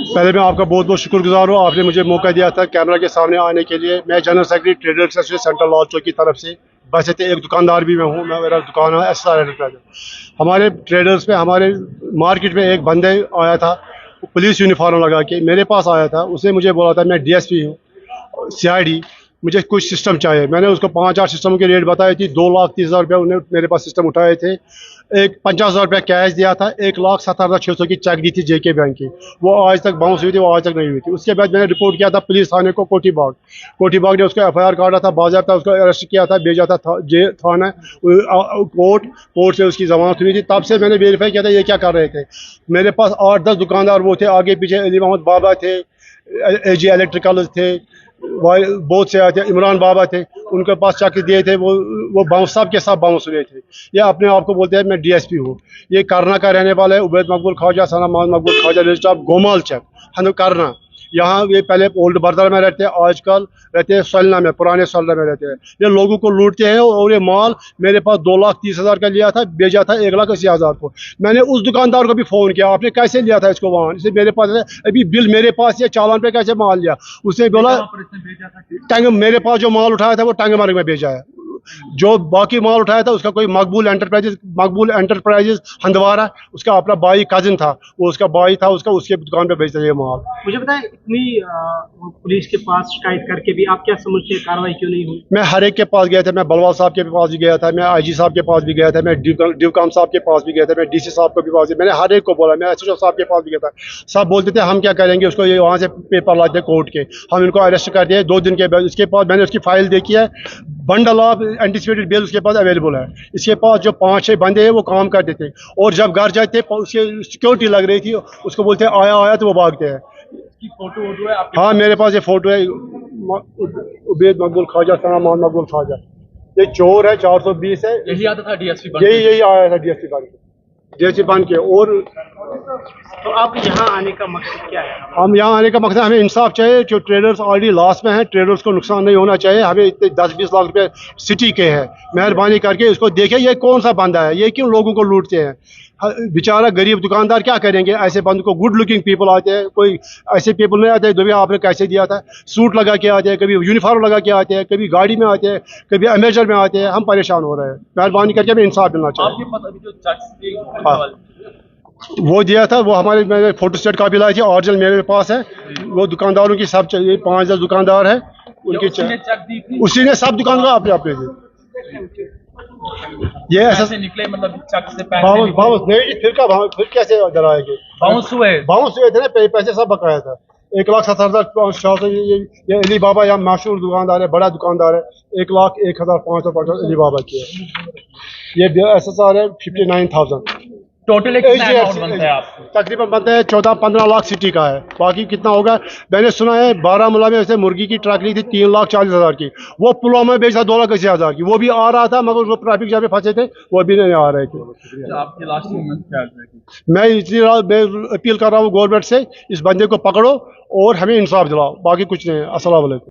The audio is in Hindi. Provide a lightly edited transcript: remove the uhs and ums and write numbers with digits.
पहले मैं आपका बहुत बहुत शुक्रगुजार हूँ, आपने मुझे मौका दिया था कैमरा के सामने आने के लिए। मैं general secretary traders association central Lal Chowk की तरफ से, वैसे तो एक दुकानदार भी मैं हूँ, मैं मेरा दुकान है एसआर एंटरप्राइज। हमारे ट्रेडर्स में, हमारे मार्केट में एक बंदे आया था पुलिस यूनिफॉर्म लगा के, मेरे पास आया था। उसने मुझे बोला था मैं डीएसपी हूँ सीआईडी, मुझे कुछ सिस्टम चाहिए। मैंने उसको 5-8 सिस्टम की रेट बताई थी। 2,30,000 रुपये उन्हें मेरे पास सिस्टम उठाए थे। एक 50,000 रुपये कैश दिया था, 1,70,600 की चेक दी थी जेके बैंक की, वो आज तक बाउंस हुई थी, वो आज तक नहीं हुई थी। उसके बाद मैंने रिपोर्ट किया था पुलिस थाने को, कोठी बाग ने उसको एफआईआर काटा था, बाज़ाब्ता उसको अरेस्ट किया था, भेजा था थाना कोर्ट से उसकी जमानत हुई थी। तब से मैंने वेरीफाई किया था ये क्या कर रहे थे। मेरे पास 8-10 दुकानदार वो थे, आगे पीछे अली मोहम्मद बाबा थे, एजी इलेक्ट्रिकल थे, बहुत से आए थे, इमरान बाबा थे, उनके पास चेक दिए थे, वो बाउंस साहब के साथ बाउंस हुए थे। ये अपने आप को बोलते हैं मैं डीएसपी हूँ। ये करना का रहने वाला है, उबैद मकबूल ख्वाजा, सना मोहम्मद मकबूल ख्वाजा, रजिस्टर ऑफ गोमाल चक हम करना। यहाँ ये पहले ओल्ड बर्दर में रहते हैं, आजकल रहते हैं सलना में, पुराने सलना में रहते हैं। ये लोगों को लूटते हैं और ये माल मेरे पास 2,30,000 का लिया था, भेजा था 1,80,000 को। मैंने उस दुकानदार को भी फ़ोन किया, आपने कैसे लिया था इसको वहाँ? इसे मेरे पास है, अभी बिल मेरे पास, ये चालान पे कैसे माल लिया? उसने बोला टंग, मेरे पास जो माल उठाया था वो टंग मार्ग में भेजा है। जो बाकी माल उठाया था उसका कोई मकबूल एंटरप्राइजेज हंदवारा, उसका अपना भाई कजिन था, वो उसका भाई था, उसके दुकान पे भेजता ये माल। मुझे बताएं, इतनी पुलिस के पास शिकायत करके भी आप क्या समझते हैं कार्रवाई क्यों नहीं हुई? मैं हर एक के पास गया था, मैं बलवाल साहब के पास भी गया था, मैं आईजी साहब के पास भी गया था, मैं ड्यूकाम साहब के पास भी गया था, मैं डीसी साहब को भी पास, मैंने हर एक को बोला, मैं एसएचओ साहब के पास भी गया था। सब बोलते थे हम क्या करेंगे उसको, ये वहाँ से पेपर लाते कोर्ट के, हम इनको अरेस्ट कर दिए 2 दिन के बाद। इसके बाद मैंने उसकी फाइल देखी है, बंडल ऑफ एंटिसिपेटेड बेल उसके पास अवेलेबल है। इसके पास जो 5-6 बंदे हैं वो काम करते थे, और जब घर जाते उसके सिक्योरिटी लग रही थी, उसको बोलते आया तो वो भागते हैं। इसकी फोटो है आपके? हाँ मेरे पास ये फोटो है, उबैद मकबूल ख्वाजा, सना मोहम्मद मकबूल ख्वाजा, ये चोर है, 420 है। यही आता था डीएसपी बन यही आया था डीएसपी बन के। और तो आप यहाँ आने का मकसद क्या है? हम यहाँ आने का मकसद, हमें इंसाफ चाहिए। जो ट्रेडर्स ऑलरेडी लॉस में हैं, ट्रेडर्स को नुकसान नहीं होना चाहिए। हमें इतने 10-20 लाख रुपए सिटी के हैं, मेहरबानी करके इसको देखें, ये कौन सा बंदा है, ये क्यों लोगों को लूटते हैं। बेचारा गरीब दुकानदार क्या करेंगे? ऐसे बंद को गुड लुकिंग पीपल आते हैं, कोई ऐसे पीपल नहीं आते जो आपने कैसे दिया था, सूट लगा के आते हैं, कभी यूनिफॉर्म लगा के आते हैं, कभी गाड़ी में आते हैं, कभी अमेजर में आते हैं। हम परेशान हो रहे हैं, मेहरबानी करके हमें इंसाफ मिलना चाहिए। आपके पास अभी जो चेक वो दिया था, वो हमारे, मैंने फोटो स्टेट कापी लाई थी, ओरिजिनल मेरे पास है। वो दुकानदारों की सब चाहिए, 5-10 दुकानदार है, उनकी उसी ने सब दुकानदार अपने दी। ये ऐसा निकले, मतलब चेक से बाउंस नहीं, फिर कैसे डराएंगे? बाउंस हुए थे ना, पैसे सब बकाया था। 1,70,000 ये अली बाबा यहाँ मशहूर दुकानदार है, बड़ा दुकानदार है। 1,01,550 अली बाबा की है। ये SSR है 59,000। टोटल तकरीबन बनता है 14-15 लाख सिटी का है। बाकी कितना होगा? मैंने सुना है बारामूला में ऐसे मुर्गी की ट्रक ली थी 3,40,000 की, वो पुलवामा में बेचा 2,80,000 की, वो भी आ रहा था, मगर वो ट्रैफिक जाम में फंसे थे, वो भी नहीं आ रहे थे। आपके लास्ट मोमेंट क्या है? मैं अपील कर रहा हूँ गवर्नमेंट से, इस बंदे को पकड़ो और हमें इंसाफ दिलाओ, बाकी कुछ नहीं है। अस्सलाम वालेकुम।